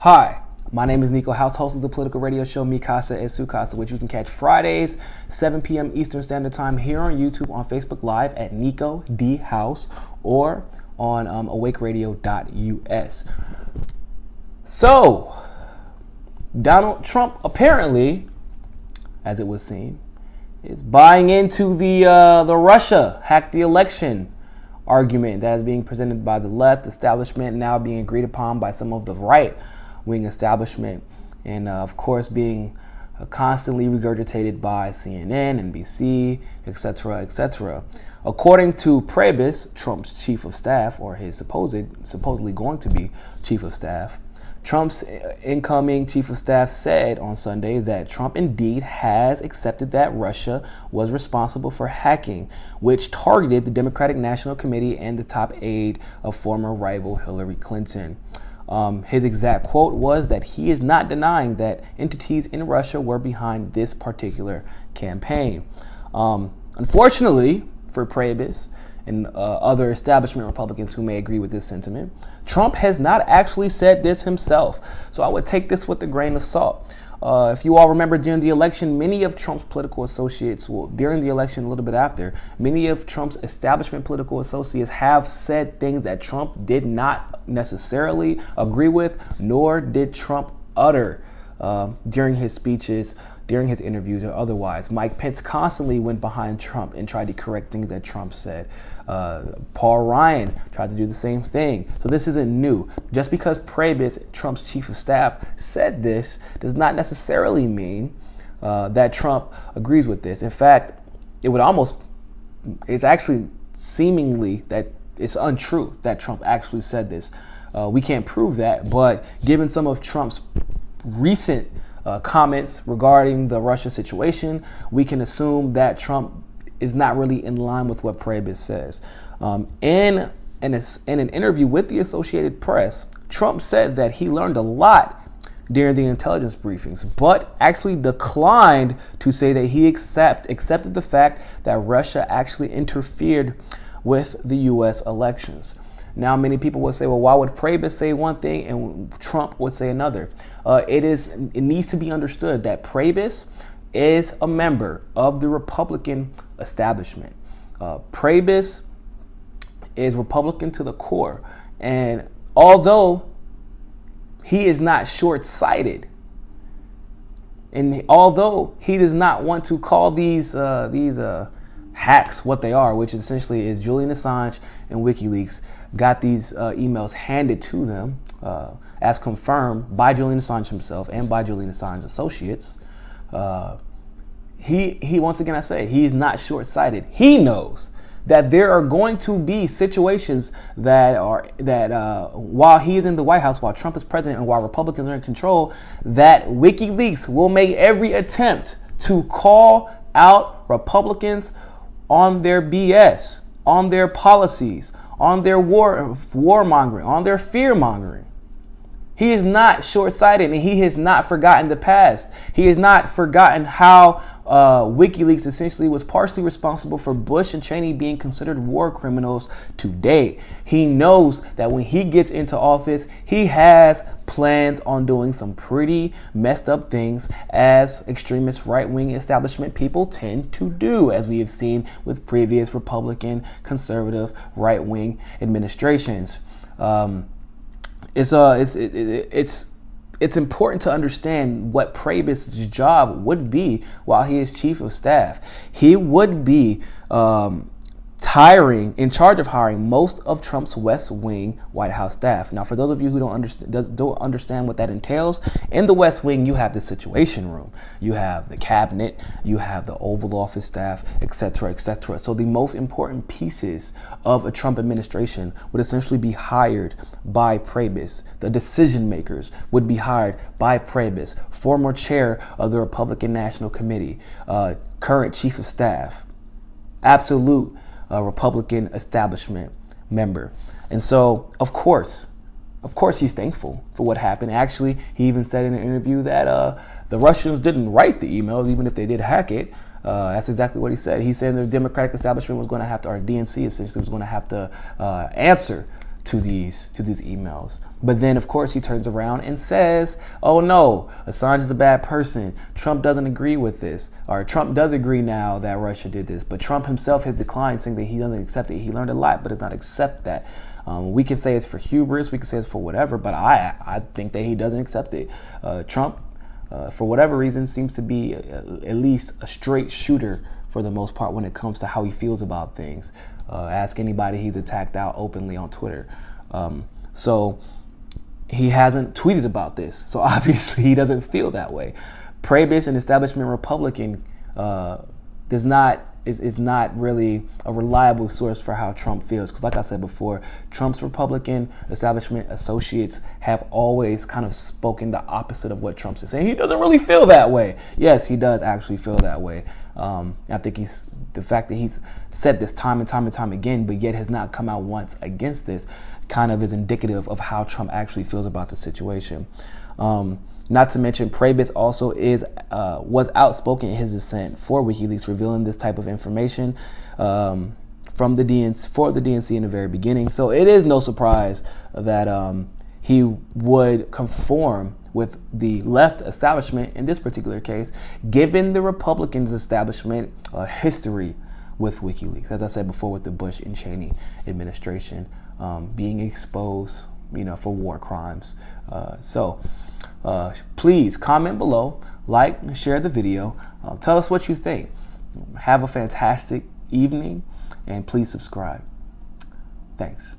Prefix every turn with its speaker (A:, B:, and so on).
A: Hi, my name is Niko House, host of the political radio show Casa Es Su Casa, which you can catch Fridays, 7 p.m. Eastern Standard Time here on YouTube, on Facebook Live at Niko D House, or on awakeradio.us. So, Donald Trump apparently, as it would seem, is buying into the Russia hacked the election argument that is being presented by the left establishment, now being agreed upon by some of the right-wing establishment, and of course being constantly regurgitated by CNN, NBC, etc., etc. According to Priebus, Trump's chief of staff, or his supposedly going to be chief of staff, Trump's incoming chief of staff said on Sunday that Trump indeed has accepted that Russia was responsible for hacking, which targeted the Democratic National Committee and the top aide of former rival Hillary Clinton. His exact quote was that he is not denying that entities in Russia were behind this particular campaign. Unfortunately for Priebus and other establishment Republicans who may agree with this sentiment, Trump has not actually said this himself. So I would take this with a grain of salt. If you all remember, during the election, many of Trump's political associates, during the election a little bit after, many of Trump's establishment political associates have said things that Trump did not necessarily agree with, nor did Trump utter during his speeches, during his interviews, or otherwise. Mike Pence constantly went behind Trump and tried to correct things that Trump said. Paul Ryan tried to do the same thing. So this isn't new. Just because Priebus, Trump's chief of staff, said this does not necessarily mean that Trump agrees with this. In fact, it's actually seemingly that it's untrue that Trump actually said this. We can't prove that, but given some of Trump's recent comments regarding the Russia situation, we can assume that Trump is not really in line with what Priebus says. In an interview with the Associated Press, Trump said that he learned a lot during the intelligence briefings, but actually declined to say that he accepted the fact that Russia actually interfered with the U.S. elections. Now, many people would say, well, why would Priebus say one thing and Trump would say another? It needs to be understood that Priebus is a member of the Republican establishment. Priebus is Republican to the core. And although he is not short-sighted, and although he does not want to call these hacks what they are, which essentially is Julien Assange and Wikileaks got these emails handed to them as confirmed by Julien Assange himself and by Julien Assange associates. He once again, I say, he's not short-sighted. He knows that there are going to be situations that while he is in the White House, while Trump is president, and while Republicans are in control, that WikiLeaks will make every attempt to call out Republicans on their BS, on their policies, on their warmongering, on their fear-mongering. He is not short-sighted, and he has not forgotten the past. He has not forgotten how WikiLeaks essentially was partially responsible for Bush and Cheney being considered war criminals today. He knows that when he gets into office, he has plans on doing some pretty messed up things, as extremist right-wing establishment people tend to do, as we have seen with previous Republican, conservative, right-wing administrations. It's important to understand what Priebus' job would be while he is chief of staff. He would be in charge of hiring most of Trump's West Wing White House staff. Now, for those of you who don't understand what that entails, in the West Wing, you have the Situation Room, you have the cabinet, you have the Oval Office staff, etc., etc. So the most important pieces of a Trump administration would essentially be hired by Priebus. The decision makers would be hired by Priebus, former chair of the Republican National Committee, current chief of staff, absolute Republican establishment member. And so, of course, he's thankful for what happened. Actually, he even said in an interview that the Russians didn't write the emails, even if they did hack it. That's exactly what he said. He said the Democratic establishment was going to have to, or DNC essentially was going to have to answer to these emails. But then, of course, he turns around and says, oh no, Assange is a bad person. Trump doesn't agree with this. Or Trump does agree now that Russia did this. But Trump himself has declined, saying that he doesn't accept it. He learned a lot, but does not accept that. We can say it's for hubris. We can say it's for whatever. But I think that he doesn't accept it. Trump, for whatever reason, seems to be at least a straight shooter for the most part when it comes to how he feels about things. Ask anybody he's attacked out openly on Twitter. So he hasn't tweeted about this. So obviously he doesn't feel that way. Priebus, an establishment Republican, is not really a reliable source for how Trump feels. Because like I said before, Trump's Republican establishment associates have always kind of spoken the opposite of what Trump's saying. He doesn't really feel that way. Yes, he does actually feel that way. I think the fact that he's said this time and time again, but yet has not come out once against this, kind of is indicative of how Trump actually feels about the situation. Not to mention, Priebus also was outspoken in his dissent for WikiLeaks, revealing this type of information from the DNC in the very beginning. So it is no surprise that he would conform with the left establishment in this particular case, given the Republicans' establishment history with WikiLeaks. As I said before, with the Bush and Cheney administration being exposed, for war crimes. Please comment below, like, and share the video. Tell us what you think. Have a fantastic evening, and please subscribe. Thanks.